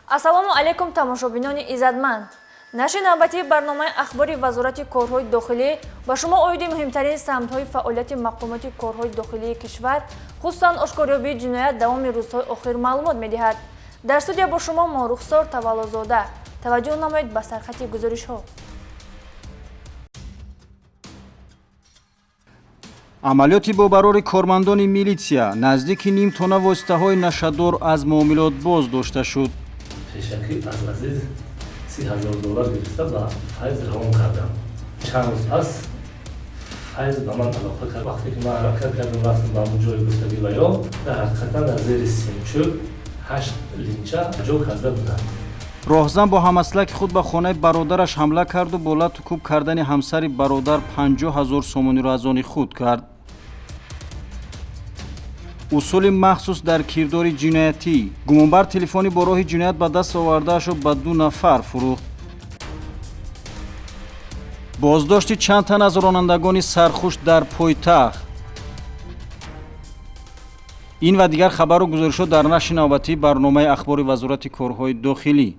ассалому алайкум тамошобинони иззатманд. Нашри навбатии барномаи ахбори вазорати корҳои дохилӣ ба шумо оиди муҳимтарин самтҳои фаъолияти мақомоти корҳои дохилии кишвар, хусусан ошкорёбии ҷиноят давоми рӯзҳои охир маълумот медиҳад. Дар студия бо шумо мо Рухсор Таваллузода. Таваҷҷӯҳ намоед ба сархати гузоришҳо. амалиёти бобарори кормандони милитсия наздики ним тонна воситаҳои нашадор аз муомилот боз дошта шуд. пешакӣ аз азиз $30,000 гирифта ба файз равон кардам. чанд рӯз пас файз ба ман алоқа кард. вақте ки ман ҳаракат кардам рафтам ба ҳамун ҷои гуфтагӣ ва ё ҳақиқатан дар зери симчӯб 8 линча ҷо карда буданд. роҳзан бо ҳамаслаки худ ба хонаи бародараш ҳамла карду бо лату кӯб кардани ҳамсари бародар 50,000 сомониро аз они худ кард. усули махсус дар кирдори ҷиноятӣ. гумонбар телефони бо роҳи ҷиноят ба даст овардаашро ба 2 нафар фурӯхт. боздошти чанд тан аз ронандагони сархуш дар пойтахт. ин ва дигар хабару гузоришҳо дар нашри навбатии барномаи ахбори вазорати корҳои дохилӣ.